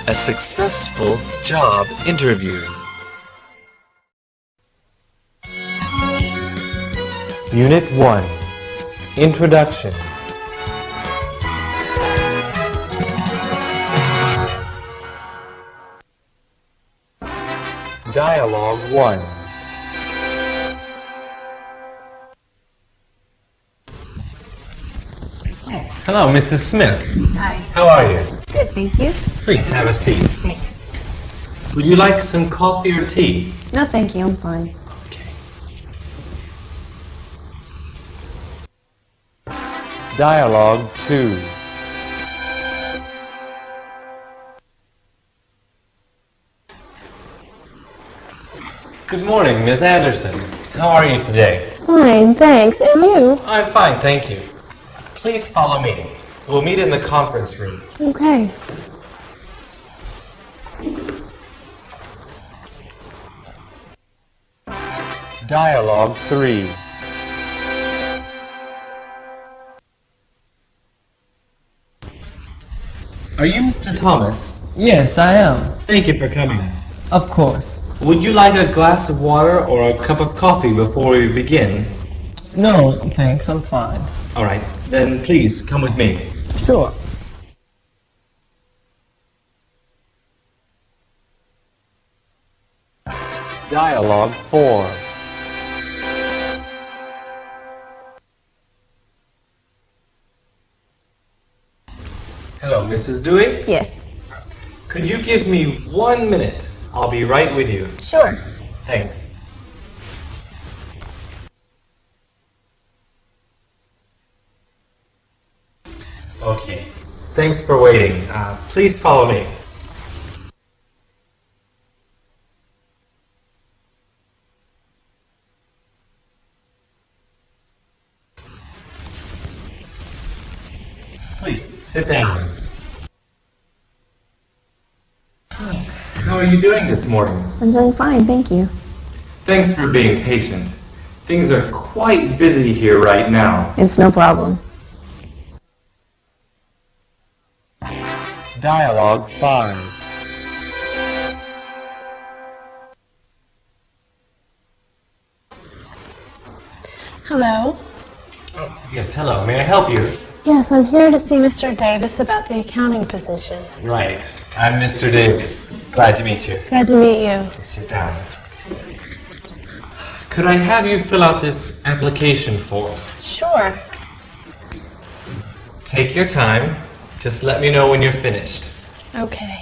A successful job interview. Unit 1. Introduction. Dialogue 1. Hello, Mrs. Smith. Hi. How are you? Good, thank you. Please have a seat. Thanks. Would you like some coffee or tea? No, thank you. I'm fine. Okay. Dialogue 2. Good morning, Miss Anderson. How are you today? Fine, thanks. And you? I'm fine, thank you. Please follow me. We'll meet in the conference room. Okay. Dialogue 3. Are you Mr. Thomas? Yes, I am. Thank you for coming. Of course. Would you like a glass of water or a cup of coffee before we begin? No, thanks, I'm fine. All right, then please come with me. Sure. Dialogue 4. Hello, Mrs. Dewey. Yes. Could you give me 1 minute? I'll be right with you. Sure. Thanks. Okay. Thanks for waiting. Please follow me. Please, sit down. How are you doing this morning? I'm doing fine, thank you. Thanks for being patient. Things are quite busy here right now. It's no problem. Dialogue 5. Hello. Yes, hello. May I help you? Yes, I'm here to see Mr. Davis about the accounting position. Right. I'm Mr. Davis. Glad to meet you. Glad to meet you. Sit down. Could I have you fill out this application form? Sure. Take your time. Just let me know when you're finished. Okay.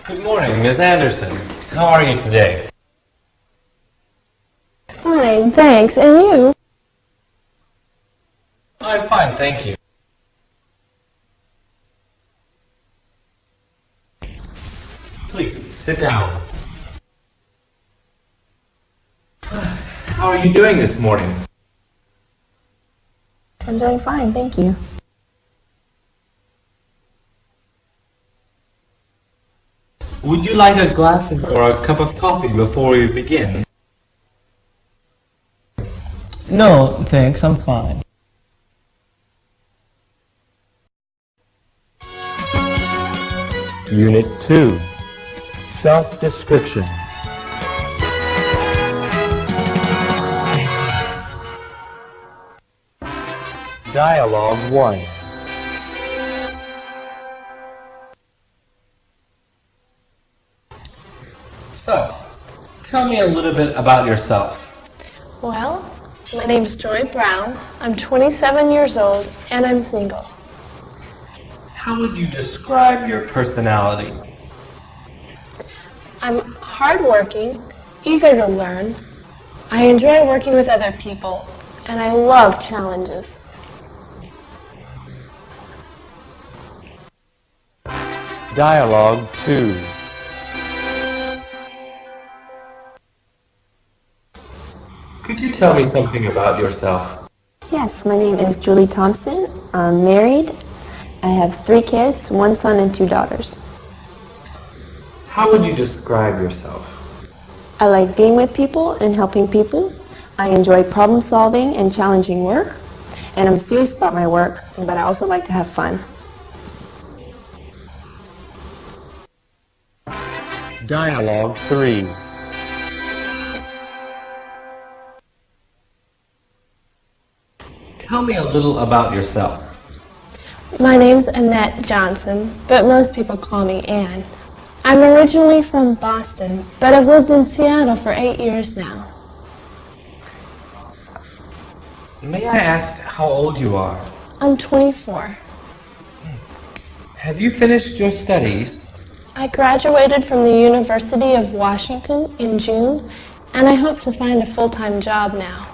Good morning, Miss Anderson. How are you today? Fine, thanks. And you? I'm fine, thank you. Please, sit down. How are you doing this morning? I'm doing fine, thank you. Would you like a glass of or a cup of coffee before we begin? No, thanks, I'm fine. Unit 2. Self-description. Dialogue 1. So, tell me a little bit about yourself. Well, my name's Joy Brown. I'm 27 years old and I'm single. How would you describe your personality? I'm hardworking, eager to learn. I enjoy working with other people, and I love challenges. Dialogue 2. Could you tell me something about yourself? Yes, my name is Julie Thompson. I'm married. I have 3 kids, 1 son and 2 daughters. How would you describe yourself? I like being with people and helping people. I enjoy problem solving and challenging work. And I'm serious about my work, but I also like to have fun. Dialogue 3. Tell me a little about yourself. My name's Annette Johnson, but most people call me Ann. I'm originally from Boston, but I've lived in Seattle for 8 years now. May I ask how old you are? I'm 24. Have you finished your studies? I graduated from the University of Washington in June, and I hope to find a full-time job now.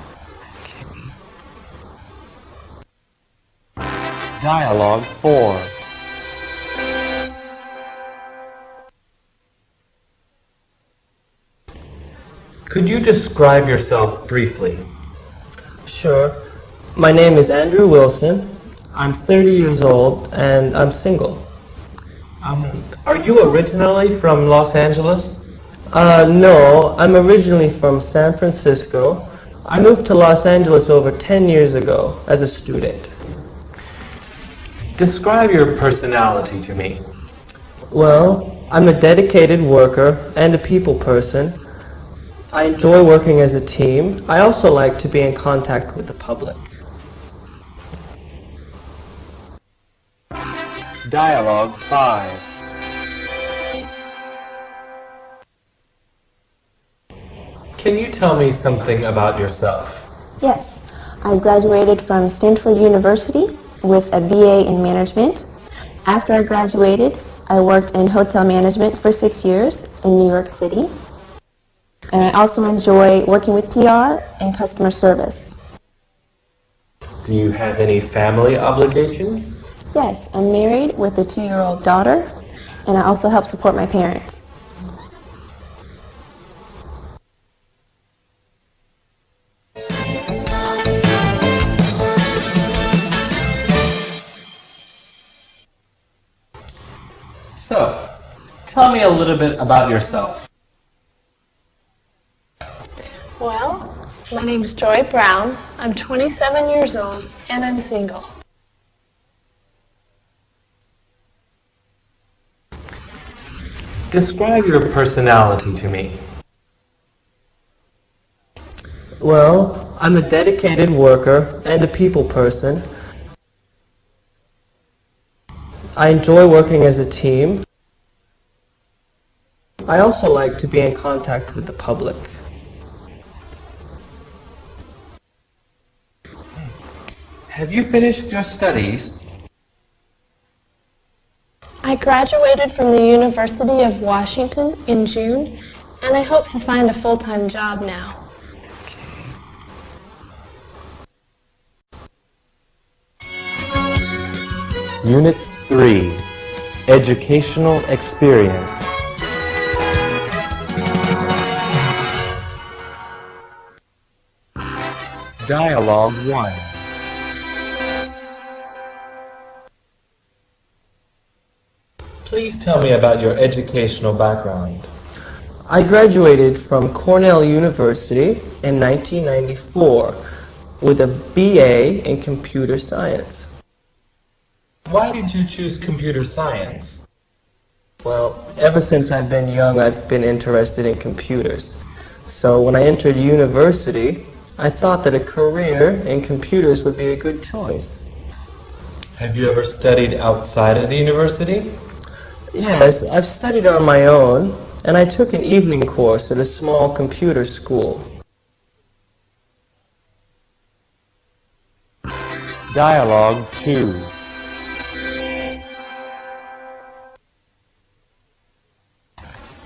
Dialogue 4. Could you describe yourself briefly? Sure. My name is Andrew Wilson. I'm 30 years old and I'm single. Are you originally from Los Angeles? No, I'm originally from San Francisco. I moved to Los Angeles over 10 years ago as a student. Describe your personality to me. Well, I'm a dedicated worker and a people person. I enjoy working as a team. I also like to be in contact with the public. Dialogue 5. Can you tell me something about yourself? Yes, I graduated from Stanford University with a BA in management. After I graduated, I worked in hotel management for 6 years in New York City. And I also enjoy working with PR and customer service. Do you have any family obligations? Yes, I'm married with a 2-year-old daughter, and I also help support my parents. So, tell me a little bit about yourself. Well, my name's Joy Brown. I'm 27 years old, and I'm single. Describe your personality to me. Well, I'm a dedicated worker and a people person. I enjoy working as a team. I also like to be in contact with the public. Have you finished your studies? I graduated from the University of Washington in June, and I hope to find a full-time job now. Unit 3. Educational experience. Dialogue 1. Please tell me about your educational background. I graduated from Cornell University in 1994 with a BA in computer science. Why did you choose computer science? Well, ever since I've been young, I've been interested in computers. So when I entered university, I thought that a career in computers would be a good choice. Have you ever studied outside of the university? Yes, I've studied on my own, and I took an evening course at a small computer school. Dialogue 2.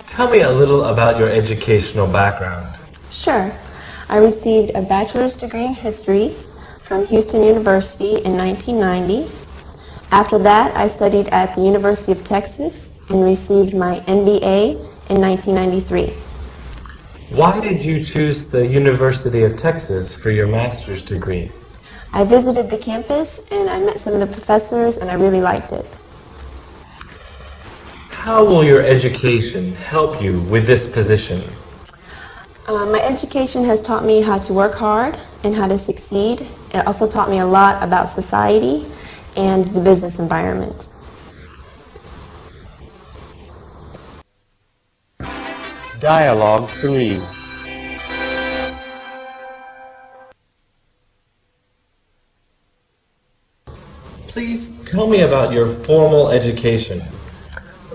Tell me a little about your educational background. Sure. I received a bachelor's degree in history from Houston University in 1990. After that, I studied at the University of Texas and received my MBA in 1993. Why did you choose the University of Texas for your master's degree? I visited the campus and I met some of the professors and I really liked it. How will your education help you with this position? My education has taught me how to work hard and how to succeed. It also taught me a lot about society and the business environment. Dialogue 3. Please tell me about your formal education.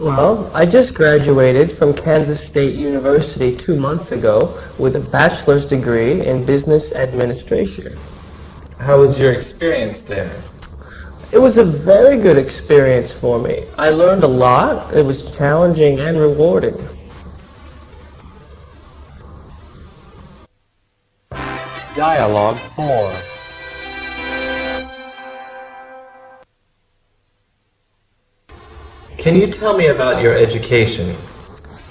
Well, I just graduated from Kansas State University 2 months ago with a bachelor's degree in business administration. How was your experience there? It was a very good experience for me. I learned a lot. It was challenging and rewarding. Dialogue 4. Can you tell me about your education?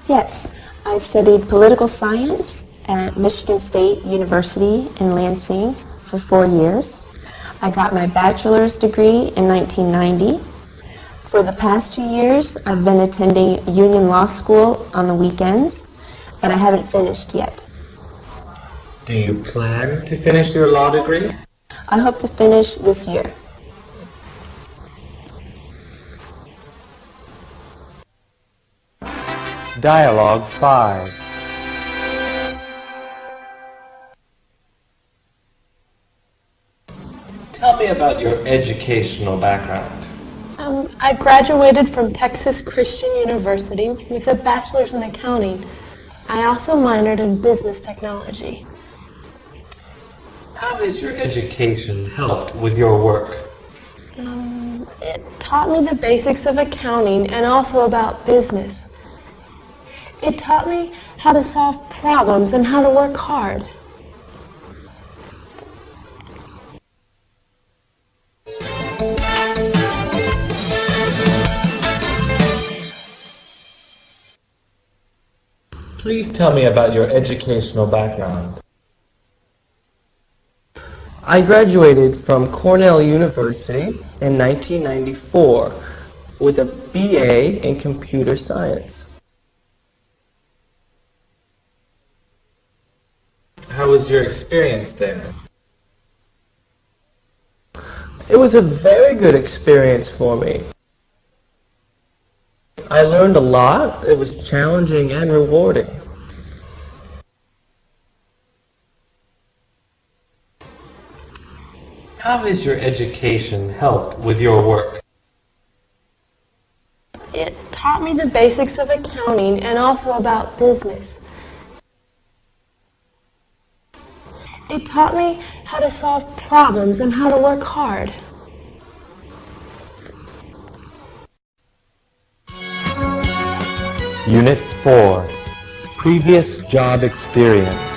Yes, I studied political science at Michigan State University in Lansing for 4 years. I got my bachelor's degree in 1990. For the past 2 years, I've been attending Union Law School on the weekends, but I haven't finished yet. Do you plan to finish your law degree? I hope to finish this year. Dialogue 5. Tell me about your educational background. I graduated from Texas Christian University with a bachelor's in accounting. I also minored in business technology. How has your education helped with your work? It taught me the basics of accounting and also about business. It taught me how to solve problems and how to work hard. Please tell me about your educational background. I graduated from Cornell University in 1994 with a BA in computer science. How was your experience there? It was a very good experience for me. I learned a lot. It was challenging and rewarding. How has your education helped with your work? It taught me the basics of accounting and also about business. It taught me how to solve problems and how to work hard. Unit 4. Previous job experience.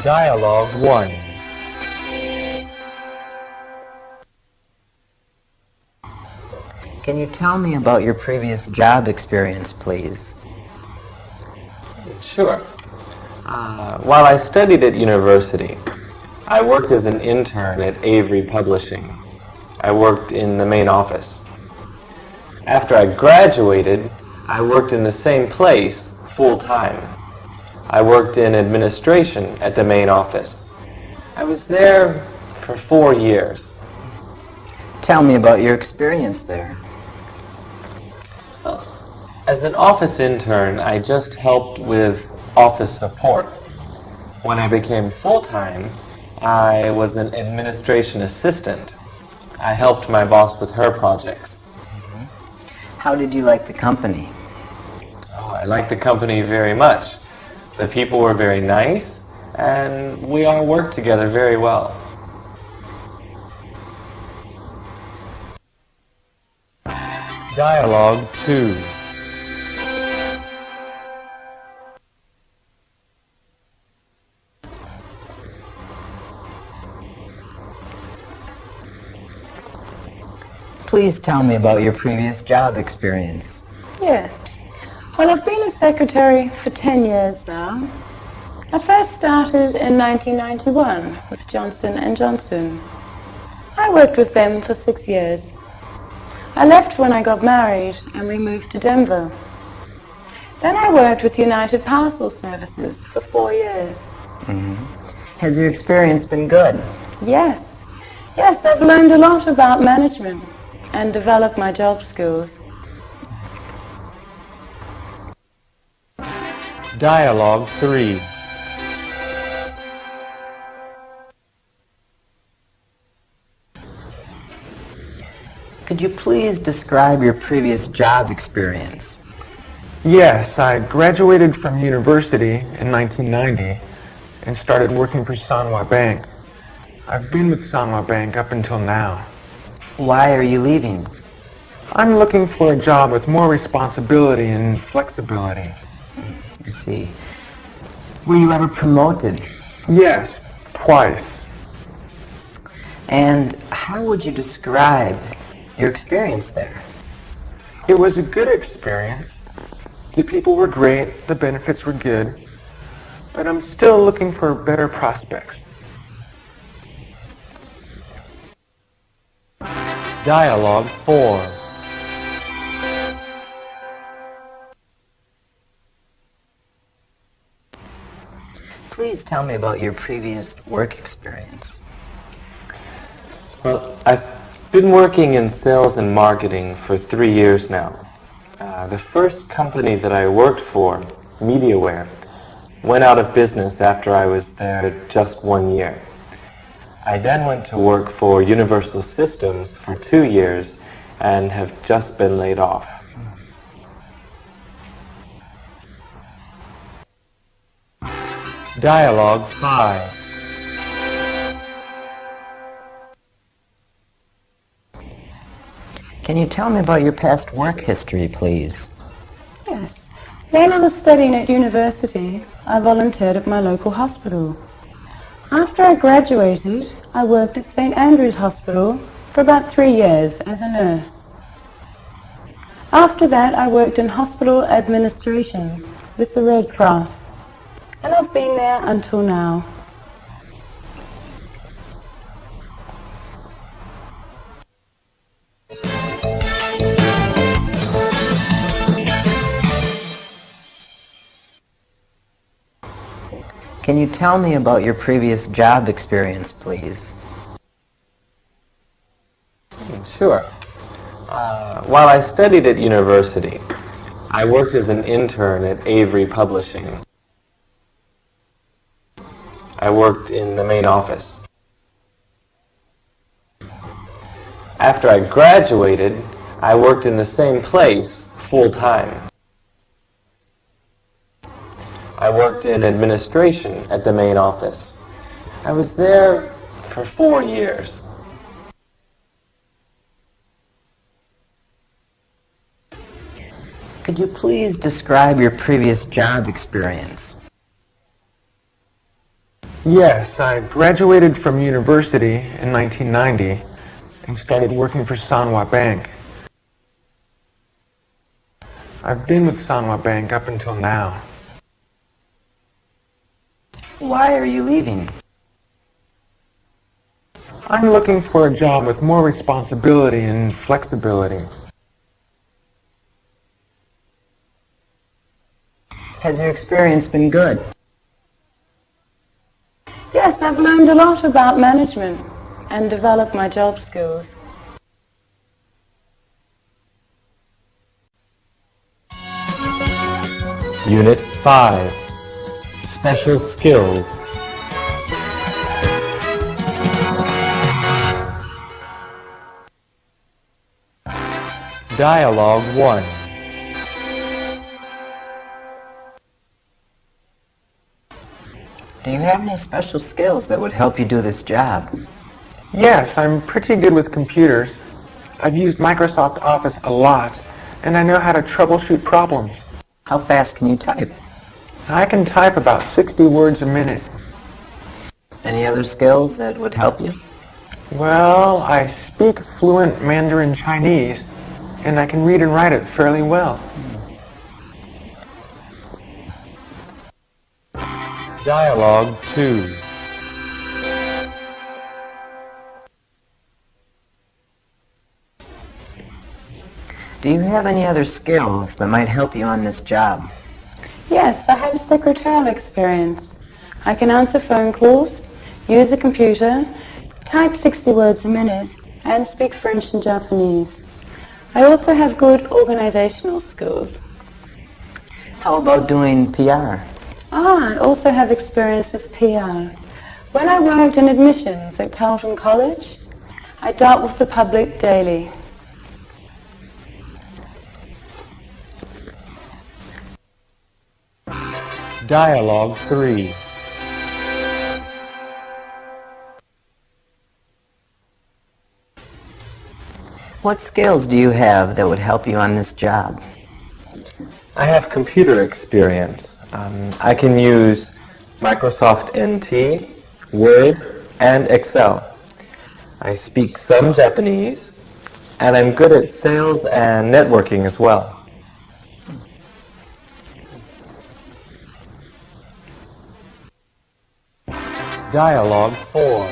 Dialogue 1. Can you tell me about your previous job experience, please? Sure. While I studied at university, I worked as an intern at Avery Publishing. I worked in the main office. After I graduated, I worked in the same place full-time. I worked in administration at the main office. I was there for 4 years. Tell me about your experience there. As an office intern, I just helped with office support. When I became full-time, I was an administration assistant. I helped my boss with her projects. How did you like the company? Oh, I liked the company very much. The people were very nice, and we all worked together very well. Dialogue 2. Please tell me about your previous job experience. Yeah. Well, I've been a secretary for 10 years now. I first started in 1991 with Johnson & Johnson. I worked with them for 6 years. I left when I got married and we moved to Denver. Then I worked with United Parcel Services for 4 years. Has your experience been good? Yes, I've learned a lot about management and developed my job skills. Dialogue 3. Could you please describe your previous job experience? Yes, I graduated from university in 1990 and started working for Sanwa Bank. I've been with Sanwa Bank up until now. Why are you leaving? I'm looking for a job with more responsibility and flexibility. I see. Were you ever promoted? Yes, twice. And how would you describe your experience there? It was a good experience. The people were great, the benefits were good, but I'm still looking for better prospects. Dialogue 4. Please tell me about your previous work experience. Well, I've been working in sales and marketing for 3 years now. The first company that I worked for, MediaWare, went out of business after I was there just 1 year. I then went to work for Universal Systems for 2 years and have just been laid off. Dialogue 5. Can you tell me about your past work history, please? Yes. While I was studying at university, I volunteered at my local hospital. After I graduated, I worked at St. Andrew's Hospital for about 3 years as a nurse. After that, I worked in hospital administration with the Red Cross, and I've been there until now. Can you tell me about your previous job experience, please? Sure. While I studied at university, I worked as an intern at Avery Publishing. I worked in the main office. After I graduated, I worked in the same place full-time. I worked in administration at the main office. I was there for 4 years. Could you please describe your previous job experience? Yes, I graduated from university in 1990 and started working for Sanwa Bank. I've been with Sanwa Bank up until now. Why are you leaving? I'm looking for a job with more responsibility and flexibility. Has your experience been good? Yes, I've learned a lot about management and developed my job skills. Unit 5. Special skills. Dialogue 1. Do you have any special skills that would help you do this job? Yes, I'm pretty good with computers. I've used Microsoft Office a lot, and I know how to troubleshoot problems. How fast can you type? I can type about 60 words a minute. Any other skills that would help you? Well, I speak fluent Mandarin Chinese, and I can read and write it fairly well. Dialogue 2. Do you have any other skills that might help you on this job? Yes, I have secretarial experience. I can answer phone calls, use a computer, type 60 words a minute, and speak French and Japanese. I also have good organizational skills. How about doing PR? I also have experience with PR. When I worked in admissions at Carleton College, I dealt with the public daily. Dialogue 3. What skills do you have that would help you on this job? I have computer experience. I can use Microsoft NT, Word, and Excel. I speak some Japanese, and I'm good at sales and networking as well. Dialogue 4.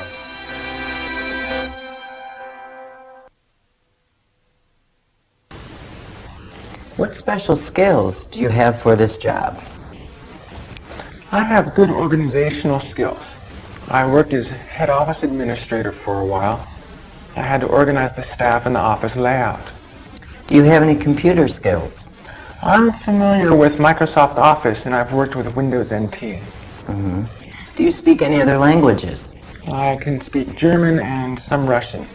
What special skills do you have for this job? I have good organizational skills. I worked as head office administrator for a while. I had to organize the staff and the office layout. Do you have any computer skills? I'm familiar with Microsoft Office, and I've worked with Windows NT. Mm-hmm. Do you speak any other languages? I can speak German and some Russian.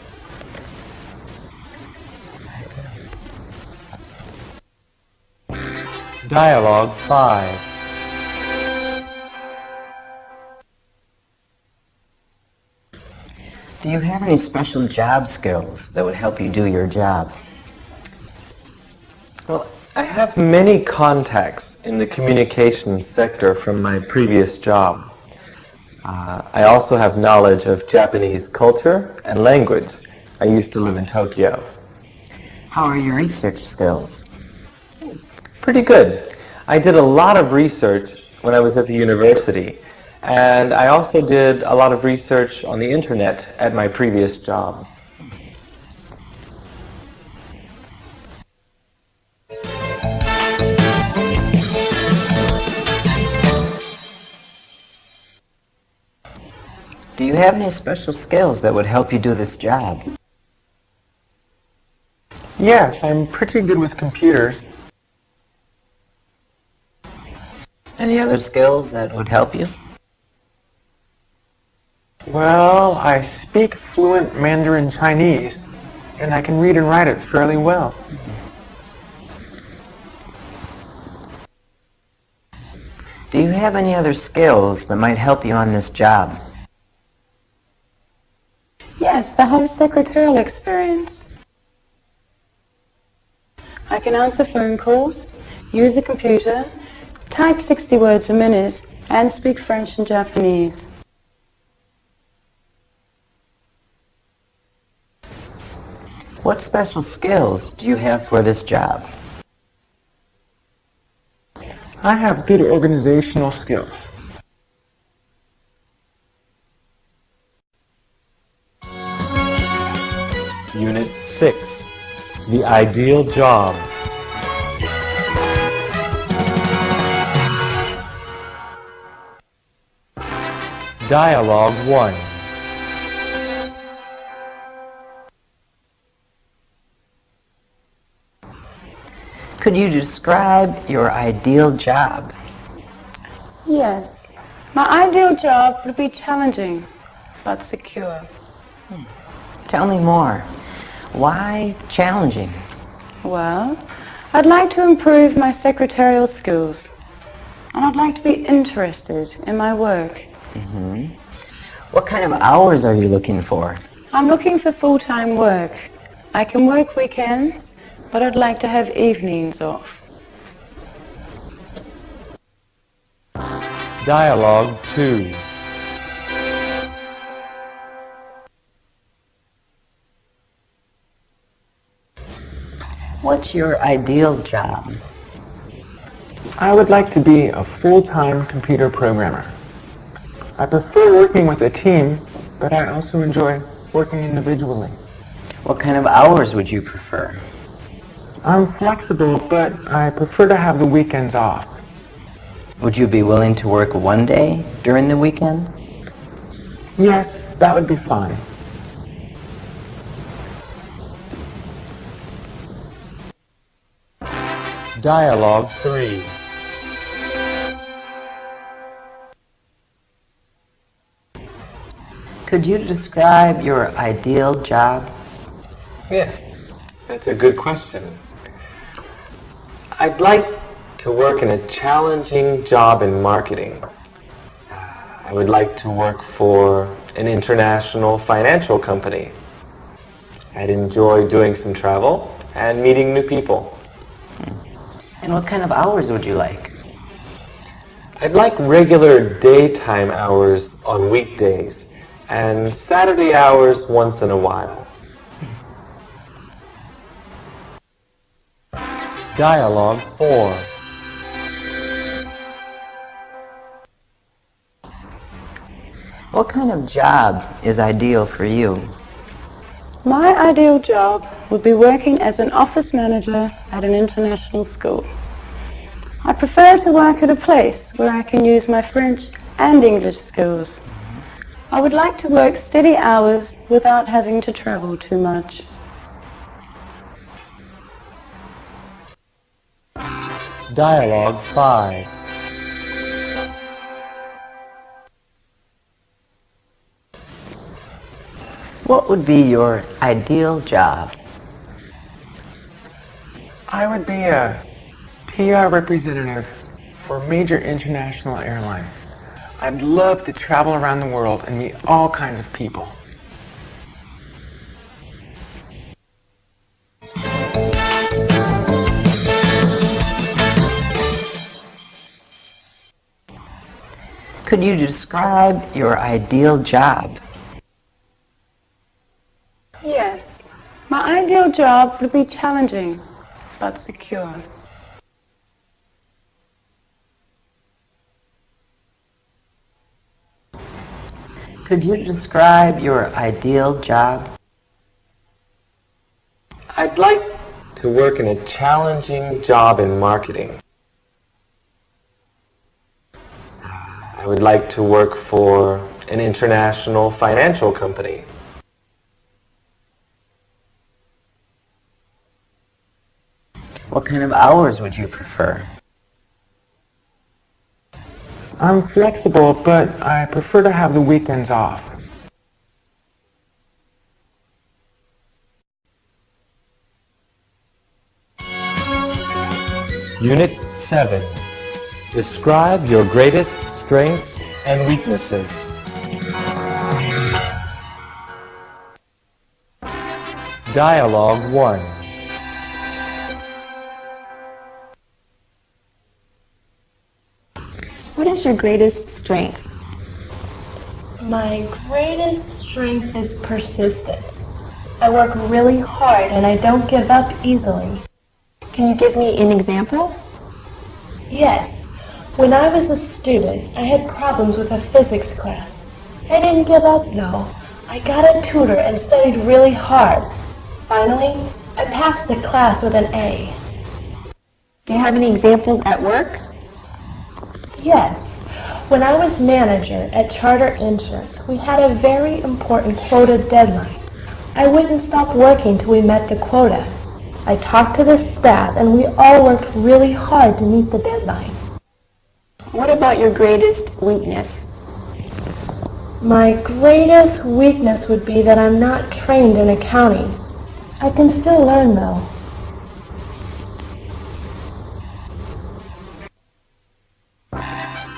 Dialogue 5. Do you have any special job skills that would help you do your job? Well, I have many contacts in the communications sector from my previous job. I also have knowledge of Japanese culture and language. I used to live in Tokyo. How are your research skills? Pretty good. I did a lot of research when I was at the university, and I also did a lot of research on the internet at my previous job. Do you have any special skills that would help you do this job? Yes, I'm pretty good with computers. Any other skills that would help you? Well, I speak fluent Mandarin Chinese, and I can read and write it fairly well. Do you have any other skills that might help you on this job? Yes, I have secretarial experience. I can answer phone calls, use a computer, type 60 words a minute, and speak French and Japanese. What special skills do you have for this job? I have good organizational skills. Unit 6. The Ideal Job. Dialogue 1. Could you describe your ideal job? Yes, my ideal job would be challenging, but secure. Tell me more. Why challenging? Well, I'd like to improve my secretarial skills, and I'd like to be interested in my work. Mm-hmm. What kind of hours are you looking for? I'm looking for full-time work. I can work weekends, but I'd like to have evenings off. Dialogue 2. What's your ideal job? I would like to be a full-time computer programmer. I prefer working with a team, but I also enjoy working individually. What kind of hours would you prefer? I'm flexible, but I prefer to have the weekends off. Would you be willing to work one day during the weekend? Yes, that would be fine. Dialogue 3. Could you describe your ideal job? Yeah, that's a good question. I'd like to work in a challenging job in marketing. I would like to work for an international financial company. I'd enjoy doing some travel and meeting new people. And what kind of hours would you like? I'd like regular daytime hours on weekdays and Saturday hours once in a while. Dialogue 4. What kind of job is ideal for you? My ideal job would be working as an office manager at an international school. I prefer to work at a place where I can use my French and English skills. I would like to work steady hours without having to travel too much. Dialogue 5. What would be your ideal job? I would be a PR representative for a major international airline. I'd love to travel around the world and meet all kinds of people. Could you describe your ideal job? Yes, my ideal job would be challenging but secure. Could you describe your ideal job? I'd like to work in a challenging job in marketing. I would like to work for an international financial company. What kind of hours would you prefer? I'm flexible, but I prefer to have the weekends off. Unit 7. Describe your greatest strengths and weaknesses. Dialogue 1. What is your greatest strength? My greatest strength is persistence. I work really hard and I don't give up easily. Can you give me an example? Yes, when I was a student, I had problems with a physics class. I didn't give up though. I got a tutor and studied really hard. Finally, I passed the class with an A. Do you have any examples at work? Yes, when I was manager at Charter Insurance, we had a very important quota deadline. I wouldn't stop working till we met the quota. I talked to the staff and we all worked really hard to meet the deadline. What about your greatest weakness? My greatest weakness would be that I'm not trained in accounting. I can still learn though.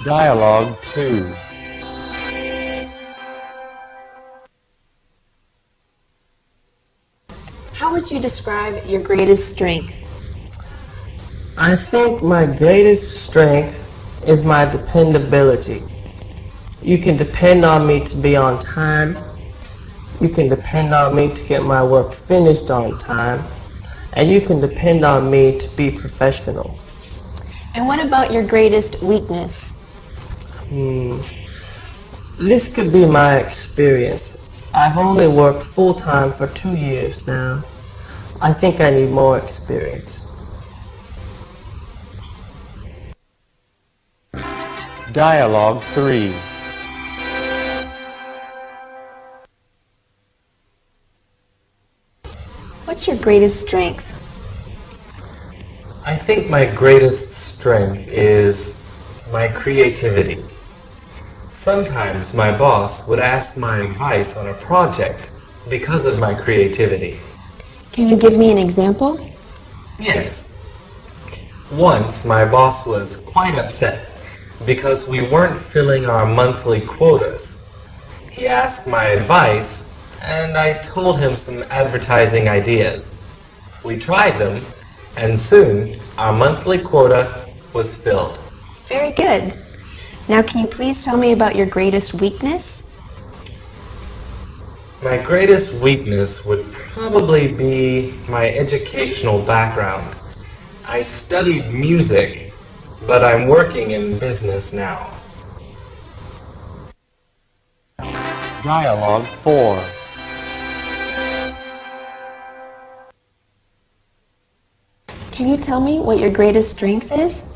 Dialogue 2. How would you describe your greatest strength? I think my greatest strength is my dependability. You can depend on me to be on time. You can depend on me to get my work finished on time. And you can depend on me to be professional. And what about your greatest weakness? This could be my experience. I've only worked full-time for 2 years now. I think I need more experience. Dialogue 3. What's your greatest strength? I think my greatest strength is my creativity. Sometimes my boss would ask my advice on a project because of my creativity. Can you give me an example? Yes. Once my boss was quite upset because we weren't filling our monthly quotas. He asked my advice and I told him some advertising ideas. We tried them and soon our monthly quota was filled. Very good. Now can you please tell me about your greatest weakness? My greatest weakness would probably be my educational background. I studied music, but I'm working in business now. Dialogue 4. Can you tell me what your greatest strength is?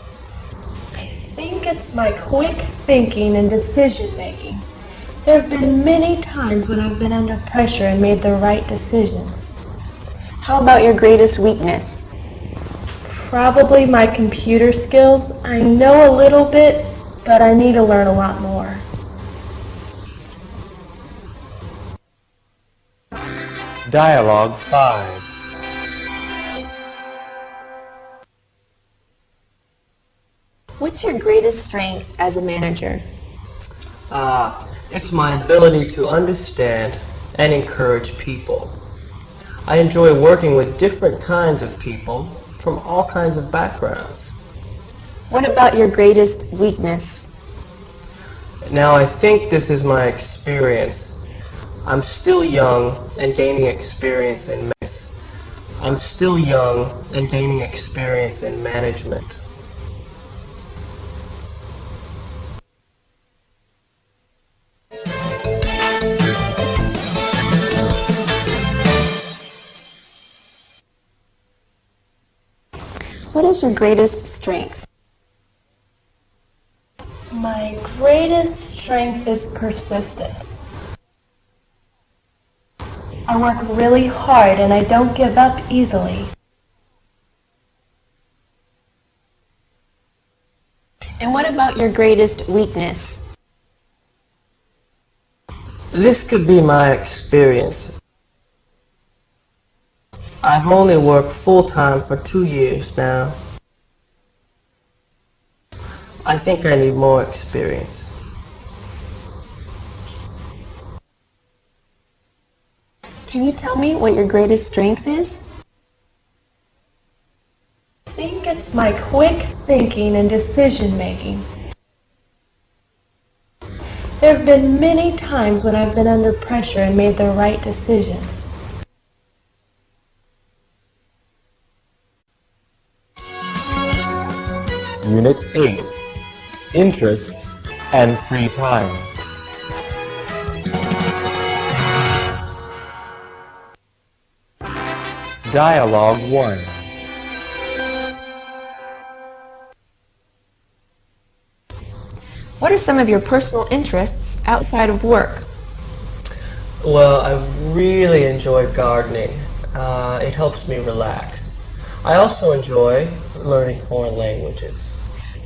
I think it's my quick thinking and decision making. There have been many times when I've been under pressure and made the right decisions. How about your greatest weakness? Probably my computer skills. I know a little bit, but I need to learn a lot more. Dialogue 5. What's your greatest strength as a manager? It's my ability to understand and encourage people. I enjoy working with different kinds of people from all kinds of backgrounds. What about your greatest weakness? Now I think this is my experience. I'm still young and gaining experience in medicine. I'm still young and gaining experience in management. What is your greatest strength? My greatest strength is persistence. I work really hard and I don't give up easily. And what about your greatest weakness? This could be my experience. I've only worked full-time for 2 years now. I think I need more experience. Can you tell me what your greatest strength is? I think it's my quick thinking and decision making. There have been many times when I've been under pressure and made the right decisions. Unit 8. Interests and free time. Dialogue 1. What are some of your personal interests outside of work? Well, I really enjoy gardening. It helps me relax. I also enjoy learning foreign languages.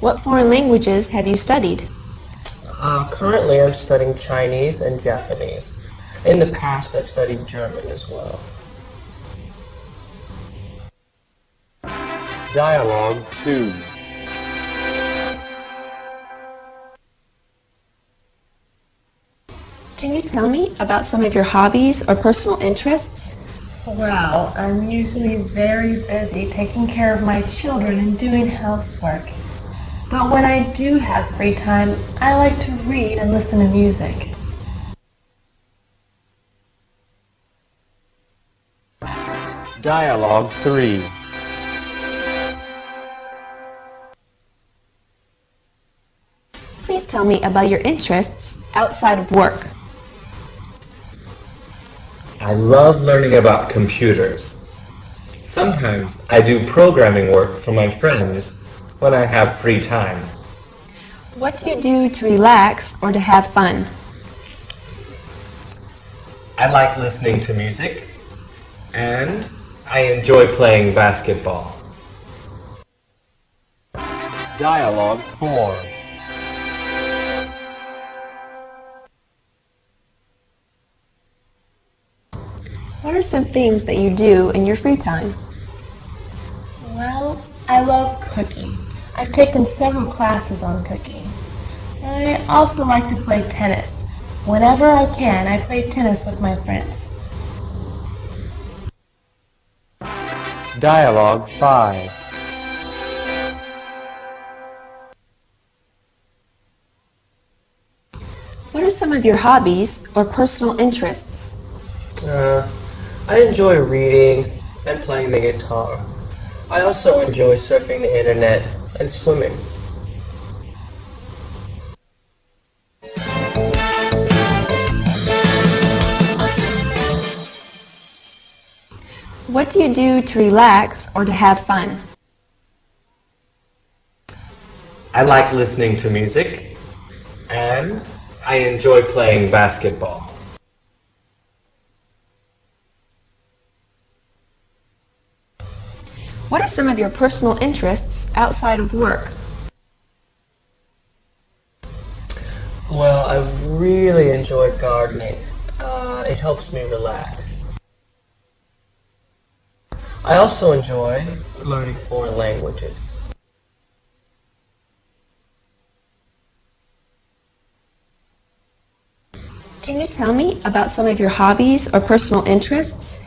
What foreign languages have you studied? Currently, I'm studying Chinese and Japanese. In the past, I've studied German as well. Dialogue 2. Can you tell me about some of your hobbies or personal interests? Well, I'm usually very busy taking care of my children and doing housework. But when I do have free time, I like to read and listen to music. Dialogue 3. Please tell me about your interests outside of work? I love learning about computers. Sometimes I do programming work for my friends when I have free time. What do you do to relax or to have fun? I like listening to music, and I enjoy playing basketball. Dialogue 4. What are some things that you do in your free time? Well, I love cooking. I've taken several classes on cooking. I also like to play tennis. Whenever I can, I play tennis with my friends. Dialogue 5. What are some of your hobbies or personal interests? I enjoy reading and playing the guitar. I also enjoy surfing the internet and swimming. What do you do to relax or to have fun? I like listening to music, and I enjoy playing basketball. What are some of your personal interests outside of work? Well, I really enjoy gardening. It helps me relax. I also enjoy learning foreign languages. Can you tell me about some of your hobbies or personal interests?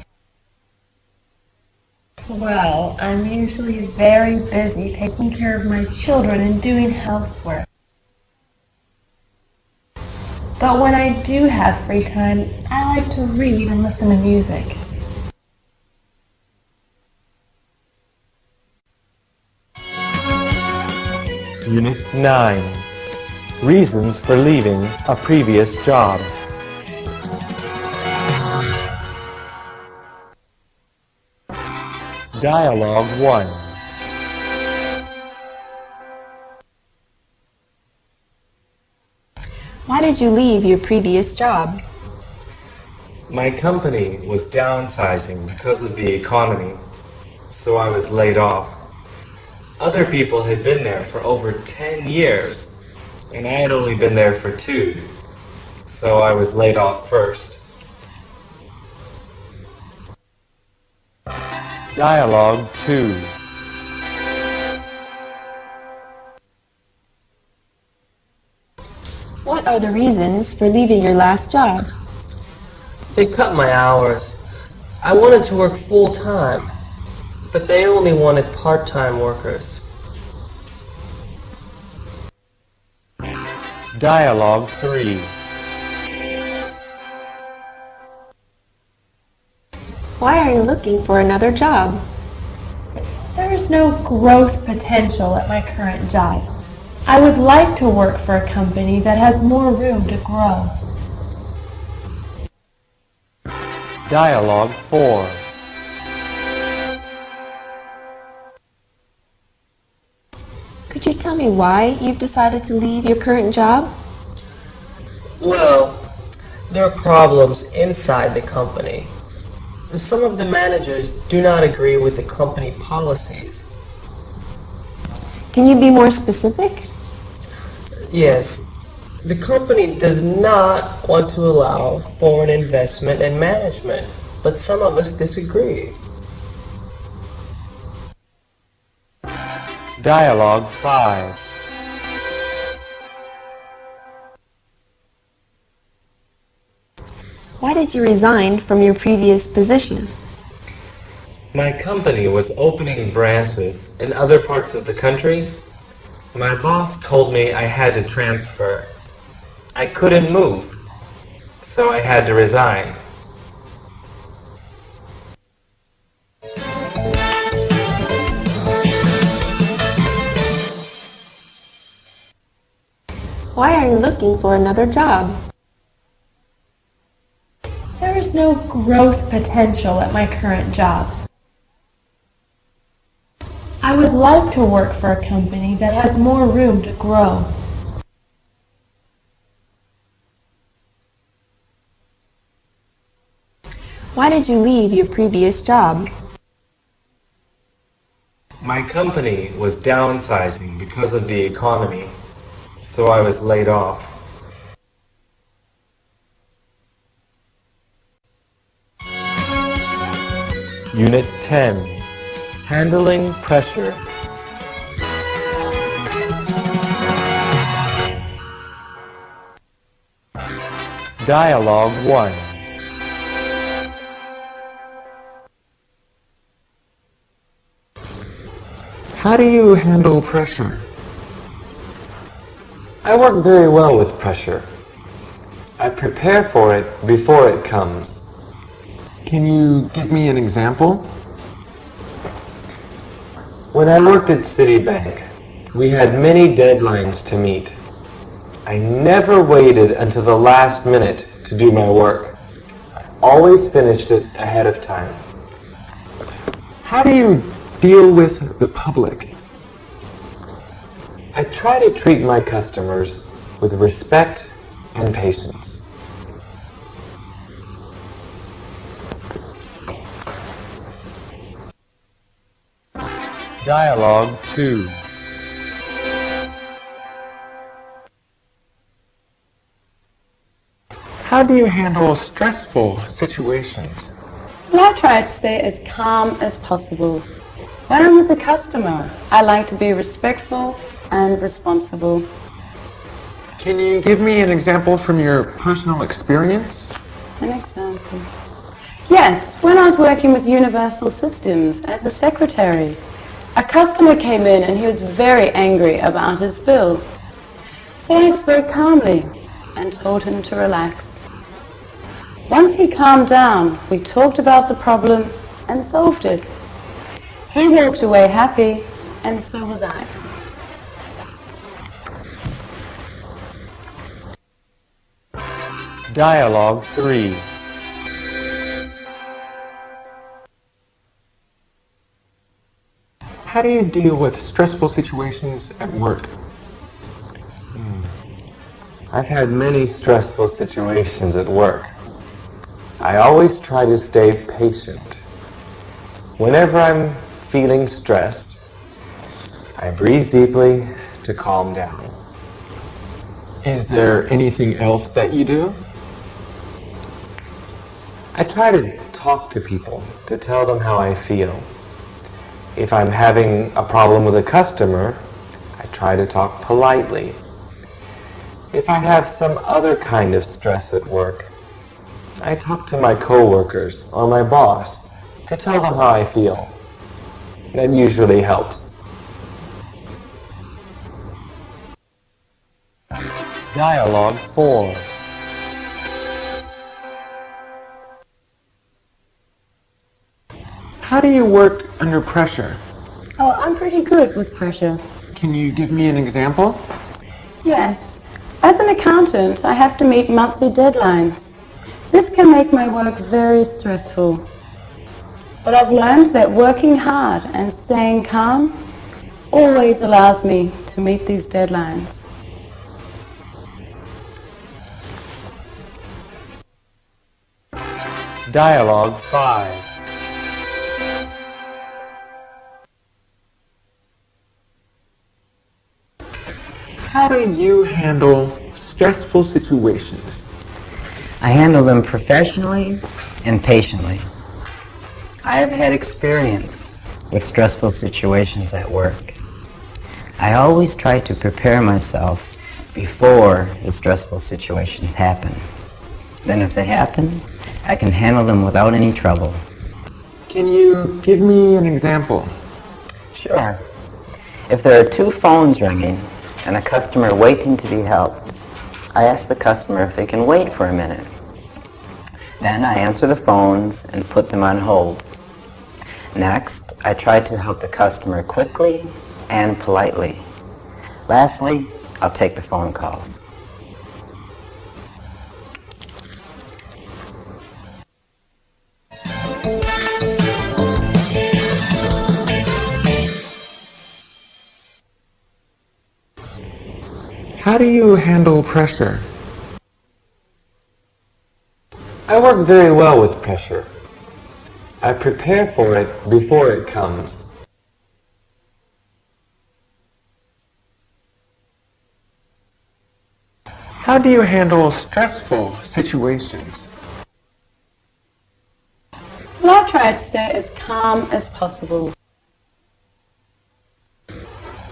Well, I'm usually very busy taking care of my children and doing housework. But when I do have free time, I like to read and listen to music. Unit 9. Reasons for leaving a previous job. Dialogue 1. Why did you leave your previous job? My company was downsizing because of the economy, so I was laid off. Other people had been there for over 10 years, and I had only been there for 2, so I was laid off first. Dialogue 2. What are the reasons for leaving your last job? They cut my hours. I wanted to work full-time, but they only wanted part-time workers. Dialogue 3. Why are you looking for another job? There is no growth potential at my current job. I would like to work for a company that has more room to grow. Dialogue 4. Could you tell me why you've decided to leave your current job? Well, there are problems inside the company. Some of the managers do not agree with the company policies. Can you be more specific? Yes, the company does not want to allow foreign investment and management, but some of us disagree. Dialogue 5. Why did you resign from your previous position? My company was opening branches in other parts of the country. My boss told me I had to transfer. I couldn't move, so I had to resign. Why are you looking for another job? There is no growth potential at my current job. I would like to work for a company that has more room to grow. Why did you leave your previous job? My company was downsizing because of the economy, so I was laid off. Unit 10. Handling pressure. Dialogue 1. How do you handle pressure? I work very well with pressure. I prepare for it before it comes. Can you give me an example? When I worked at Citibank, we had many deadlines to meet. I never waited until the last minute to do my work. I always finished it ahead of time. How do you deal with the public? I try to treat my customers with respect and patience. Dialogue 2. How do you handle stressful situations? Well, I try to stay as calm as possible. When I'm with a customer, I like to be respectful and responsible. Can you give me an example from your personal experience? An example? Yes, when I was working with Universal Systems as a secretary, a customer came in and he was very angry about his bill. So I spoke calmly and told him to relax. Once he calmed down, we talked about the problem and solved it. He walked away happy, and so was I. Dialogue 3. How do you deal with stressful situations at work? I've had many stressful situations at work. I always try to stay patient. Whenever I'm feeling stressed, I breathe deeply to calm down. Is there anything else that you do? I try to talk to people to tell them how I feel. If I'm having a problem with a customer, I try to talk politely. If I have some other kind of stress at work, I talk to my coworkers or my boss to tell them how I feel. That usually helps. Dialogue 4. How do you work under pressure? Oh, I'm pretty good with pressure. Can you give me an example? Yes. As an accountant, I have to meet monthly deadlines. This can make my work very stressful. But I've learned that working hard and staying calm always allows me to meet these deadlines. Dialogue 5. How do you handle stressful situations? I handle them professionally and patiently. I have had experience with stressful situations at work. I always try to prepare myself before the stressful situations happen. Then if they happen, I can handle them without any trouble. Can you give me an example? Sure. If there are two phones ringing and a customer waiting to be helped, I ask the customer if they can wait for a minute. Then I answer the phones and put them on hold. Next, I try to help the customer quickly and politely. Lastly, I'll take the phone calls. How do you handle pressure? I work very well with pressure. I prepare for it before it comes. How do you handle stressful situations? Well, I try to stay as calm as possible.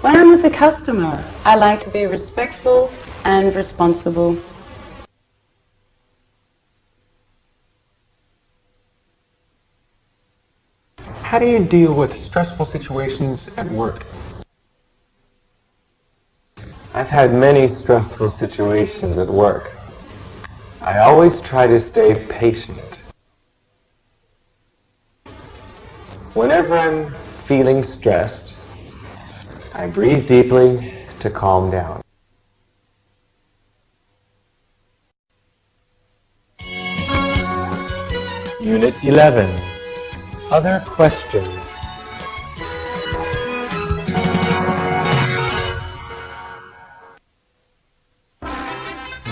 When I'm with a customer, I like to be respectful and responsible. How do you deal with stressful situations at work? I've had many stressful situations at work. I always try to stay patient. Whenever I'm feeling stressed, I breathe deeply to calm down. Unit 11. Other questions.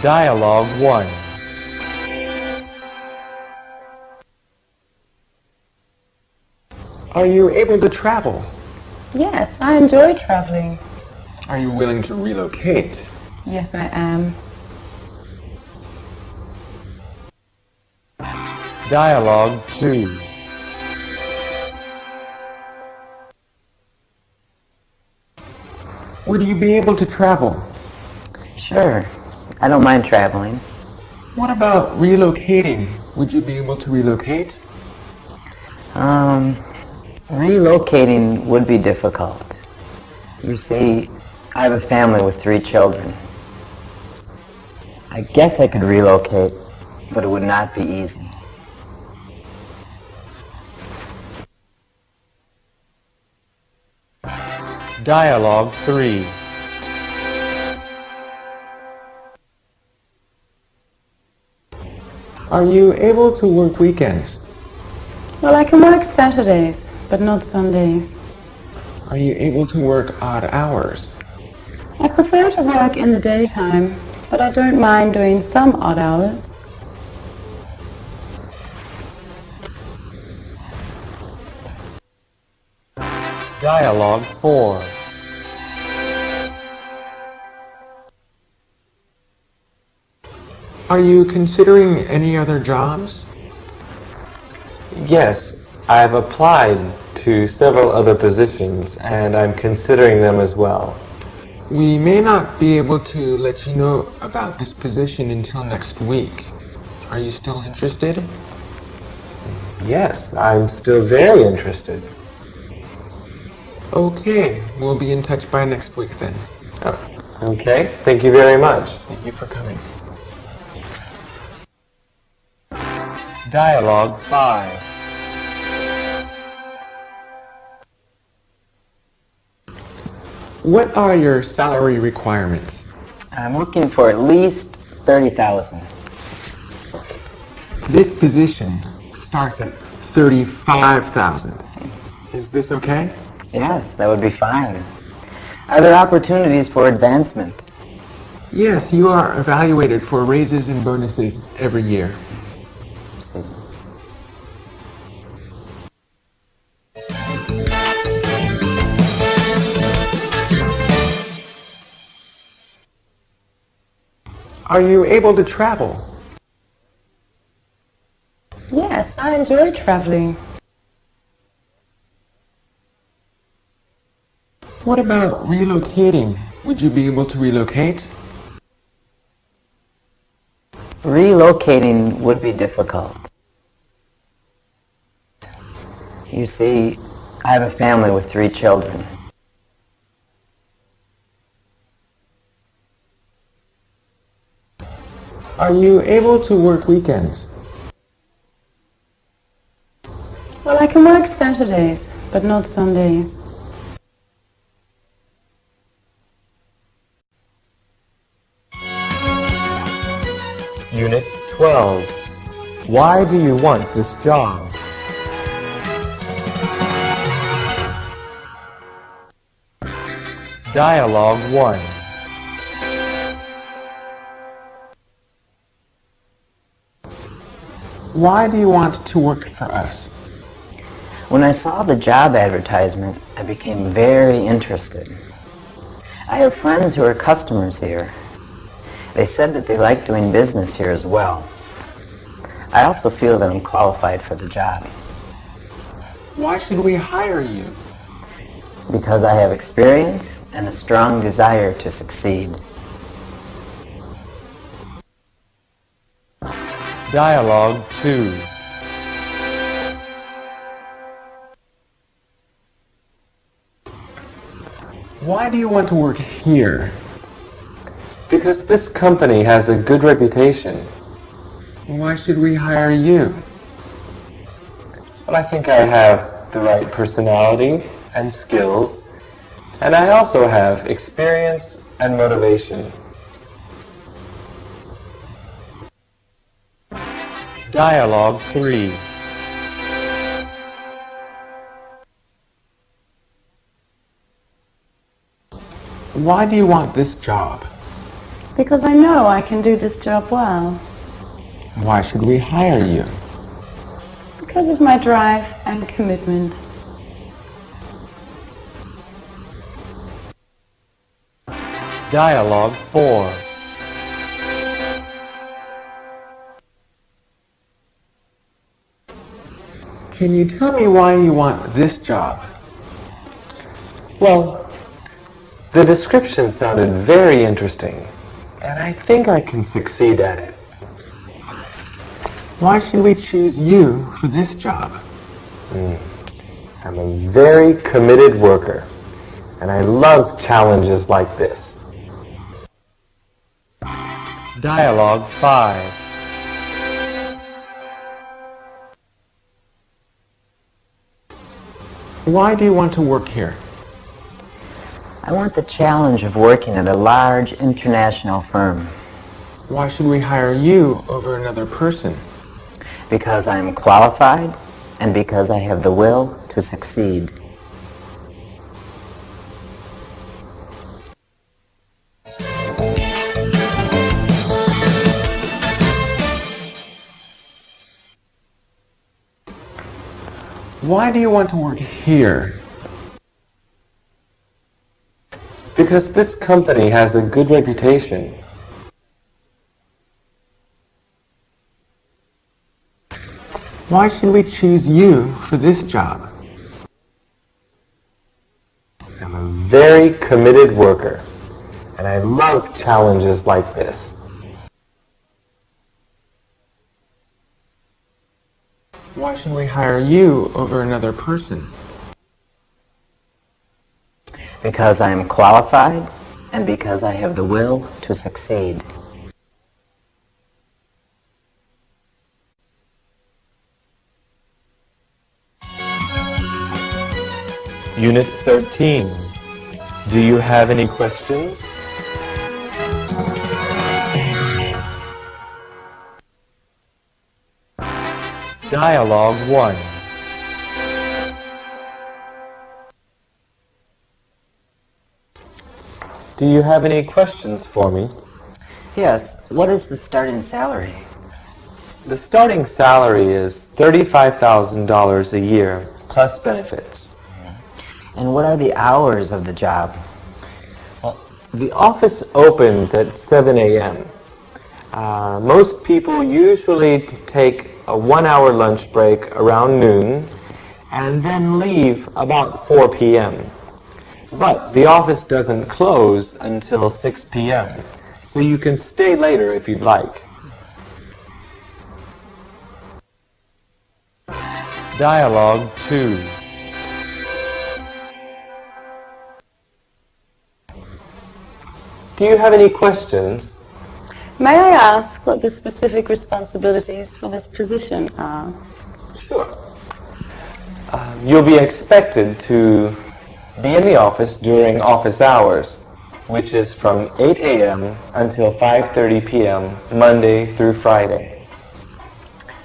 Dialogue 1. Are you able to travel? Yes, I enjoy traveling. Are you willing to relocate? Yes, I am. Dialogue 2. Would you be able to travel? Sure. I don't mind traveling. What about relocating? Would you be able to relocate? Relocating would be difficult. You see, I have a family with 3 children. I guess I could relocate, but it would not be easy. Dialogue 3. Are you able to work weekends? Well, I can work Saturdays, but not Sundays. Are you able to work odd hours? I prefer to work in the daytime, but I don't mind doing some odd hours. Dialogue 4. Are you considering any other jobs? Yes, I've applied to several other positions and I'm considering them as well. We may not be able to let you know about this position until next week. Are you still interested? Yes, I'm still very interested. Okay, we'll be in touch by next week then. Oh, okay, thank you very much. Thank you for coming. Dialogue 5. What are your salary requirements? I'm looking for at least 30,000. This position starts at 35,000. Is this okay? Yes, that would be fine. Are there opportunities for advancement? Yes, you are evaluated for raises and bonuses every year. Are you able to travel? Yes, I enjoy traveling. What about relocating? Would you be able to relocate? Relocating would be difficult. You see, I have a family with 3 children. Are you able to work weekends? Well, I can work Saturdays, but not Sundays. Unit 12. Why do you want this job? Dialogue 1. Why do you want to work for us? When I saw the job advertisement, I became very interested. I have friends who are customers here. They said that they like doing business here as well. I also feel that I'm qualified for the job. Why should we hire you? Because I have experience and a strong desire to succeed. Dialogue 2. Why do you want to work here? Because this company has a good reputation. Why should we hire you? Well, I think I have the right personality and skills, and I also have experience and motivation. Dialogue 3. Why do you want this job? Because I know I can do this job well. Why should we hire you? Because of my drive and commitment. Dialogue 4. Can you tell me why you want this job? Well, the description sounded very interesting, and I think I can succeed at it. Why should we choose you for this job? I'm a very committed worker, and I love challenges like this. Dialogue 5. Why do you want to work here? I want the challenge of working at a large international firm. Why should we hire you over another person? Because I am qualified and because I have the will to succeed. Why do you want to work here? Because this company has a good reputation. Why should we choose you for this job? I'm a very committed worker, and I love challenges like this. Why should we hire you over another person? Because I am qualified and because I have the will to succeed. Unit 13. Do you have any questions? Dialogue 1. Do you have any questions for me? Yes, what is the starting salary? The starting salary is $35,000 a year, plus benefits. And what are the hours of the job? Well, the office opens at 7 a.m. Most people usually take a 1-hour lunch break around noon and then leave about 4 p.m. But the office doesn't close until 6 p.m., so you can stay later if you'd like. Dialogue 2. Do you have any questions? May I ask what the specific responsibilities for this position are? Sure. You'll be expected to be in the office during office hours, which is from 8 a.m. until 5:30 p.m. Monday through Friday.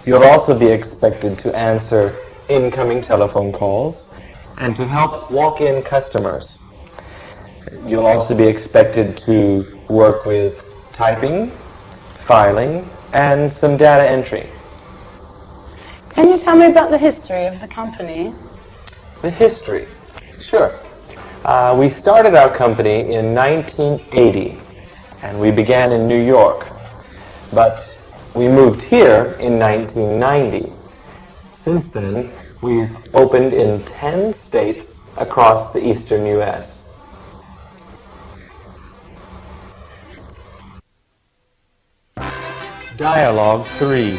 You'll also be expected to answer incoming telephone calls and to help walk-in customers. You'll also be expected to work with typing, filing, and some data entry. Can you tell me about the history of the company? The history? Sure. We started our company in 1980, and we began in New York. But we moved here in 1990. Since then, we've opened in 10 states across the eastern U.S. Dialogue 3.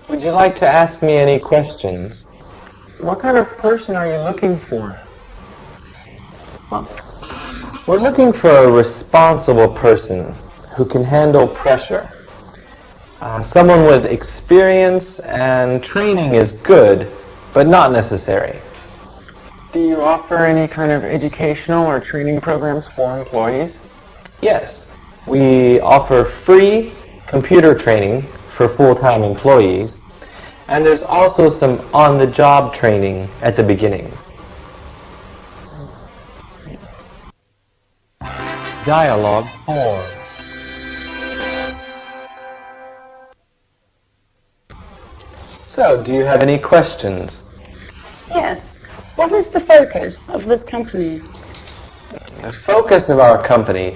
Would you like to ask me any questions? What kind of person are you looking for? Well, we're looking for a responsible person who can handle pressure. Someone with experience and training is good, but not necessary. Do you offer any kind of educational or training programs for employees? Yes, we offer free computer training for full-time employees, and there's also some on-the-job training at the beginning. Dialogue 4. So, do you have any questions? Yes. What is the focus of this company? The focus of our company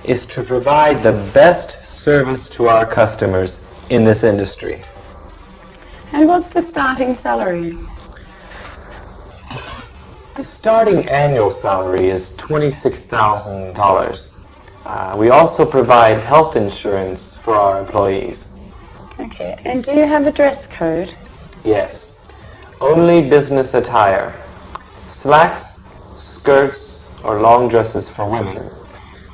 is to provide the best service to our customers in this industry. And what's the starting salary? The starting annual salary is $26,000. We also provide health insurance for our employees. Okay. And do you have a dress code? Yes. Only business attire. Slacks, skirts, or long dresses for women.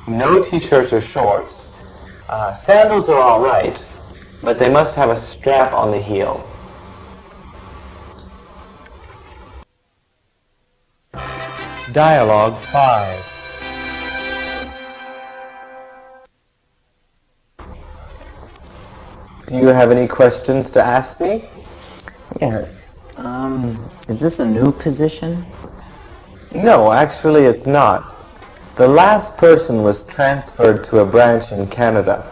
No t-shirts or shorts. Sandals are all right, but they must have a strap on the heel. Dialogue 5. Do you have any questions to ask me? Yes. Is this a new position? No, actually it's not. The last person was transferred to a branch in Canada.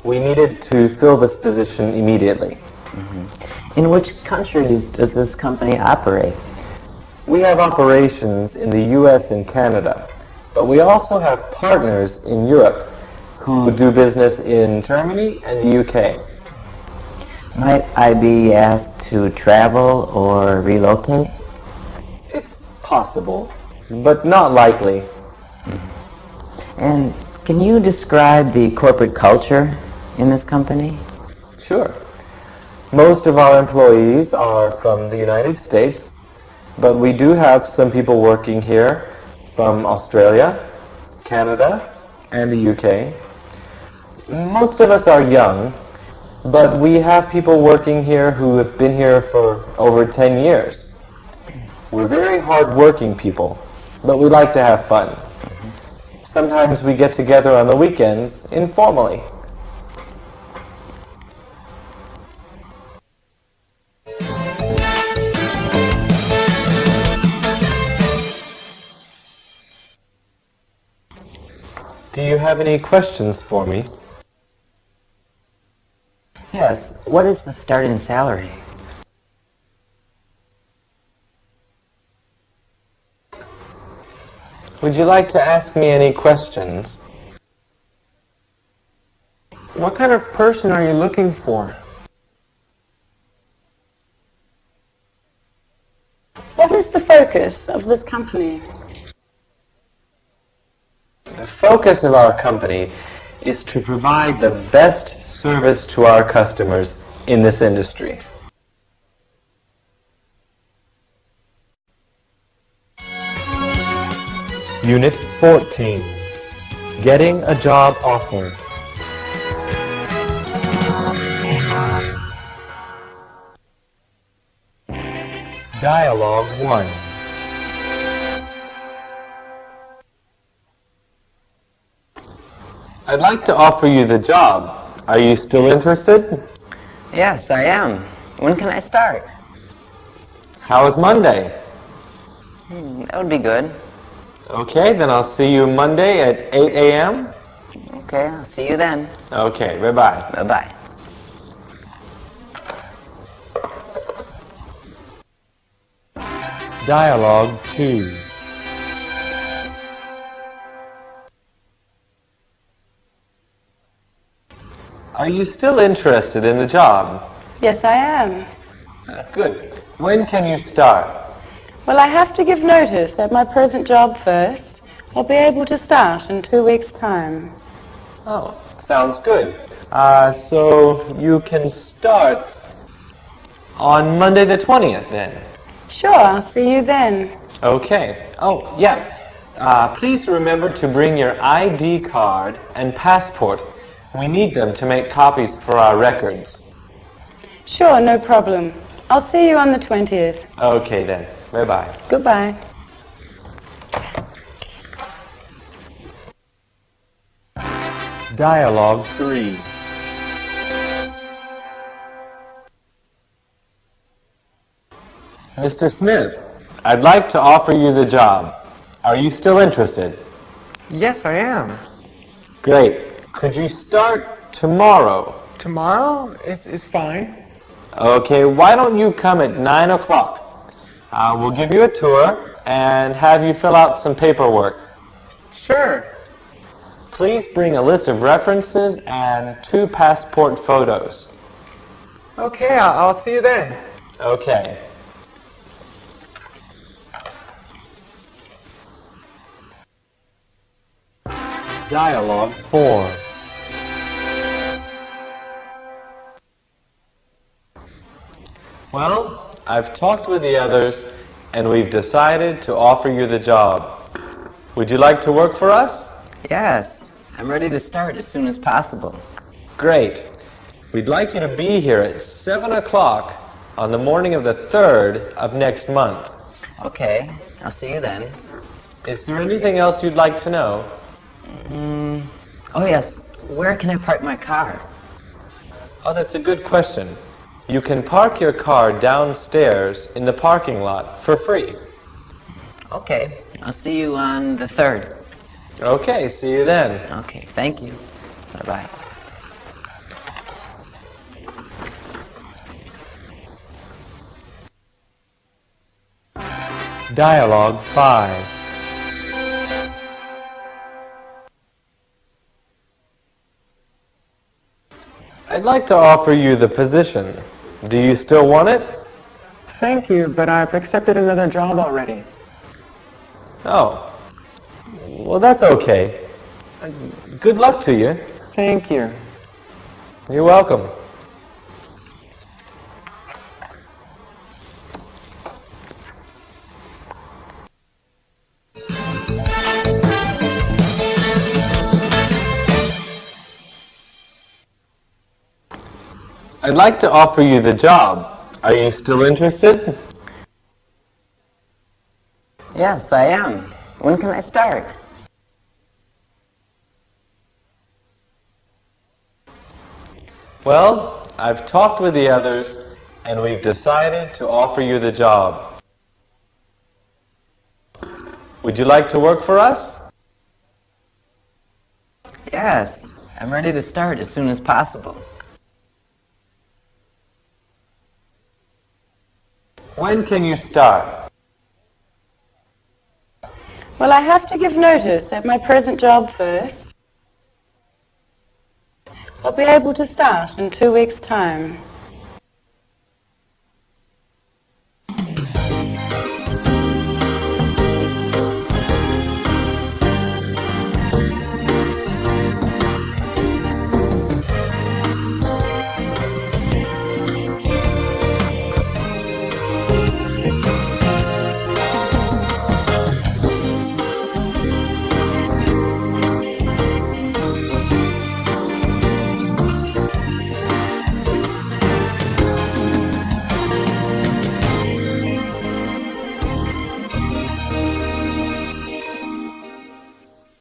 We needed to fill this position immediately. In which countries does this company operate? We have operations in the U.S. and Canada, but we also have partners in Europe who do business in Germany and the UK. Might I be asked to travel or relocate? It's possible, but not likely. And can you describe the corporate culture in this company? Sure. Most of our employees are from the United States, but we do have some people working here from Australia, Canada, and the UK. Most of us are young, but we have people working here who have been here for over 10 years. We're very hard-working people, but we like to have fun. Sometimes we get together on the weekends informally. Do you have any questions for me? Yes. What is the starting salary? Would you like to ask me any questions? What kind of person are you looking for? What is the focus of this company? The focus of our company is to provide the best service to our customers in this industry. Unit 14. Getting a job offer. Dialogue 1. I'd like to offer you the job. Are you still interested? Yes, I am. When can I start? How is Monday? That would be good. Okay, then I'll see you Monday at 8 a.m. Okay. Okay, I'll see you then. Okay, bye-bye. Bye-bye. Dialogue 2. Are you still interested in the job? Yes, I am. Good. When can you start? Well, I have to give notice at my present job first. I'll be able to start in 2 weeks' time. Oh, sounds good. So you can start on Monday the 20th then? Sure, I'll see you then. Okay. Oh, yeah. Please remember to bring your ID card and passport. We need them to make copies for our records. Sure, no problem. I'll see you on the 20th. Okay then. Bye-bye. Goodbye. Dialogue 3. Mr. Smith, I'd like to offer you the job. Are you still interested? Yes, I am. Great. Could you start tomorrow? Tomorrow is fine. Okay, why don't you come at 9 o'clock? We'll give you a tour and have you fill out some paperwork. Sure. Please bring a list of references and 2 passport photos. Okay, I'll see you then. Okay. Dialogue 4. Well, I've talked with the others and we've decided to offer you the job. Would you like to work for us? Yes, I'm ready to start as soon as possible. Great. We'd like you to be here at 7 o'clock on the morning of the 3rd of next month. Okay, I'll see you then. Is there anything else you'd like to know? Oh yes, where can I park my car? Oh, that's a good question. You can park your car downstairs in the parking lot for free. Okay, I'll see you on the 3rd. Okay, see you then. Okay, thank you. Bye-bye. Dialogue 5. I'd like to offer you the position. Do you still want it? Thank you, but I've accepted another job already. Oh. Well, that's okay. Good luck to you. Thank you. You're welcome. I'd like to offer you the job. Are you still interested? Yes, I am. When can I start? Well, I've talked with the others and we've decided to offer you the job. Would you like to work for us? Yes, I'm ready to start as soon as possible. When can you start? Well, I have to give notice at my present job first. I'll be able to start in 2 weeks' time.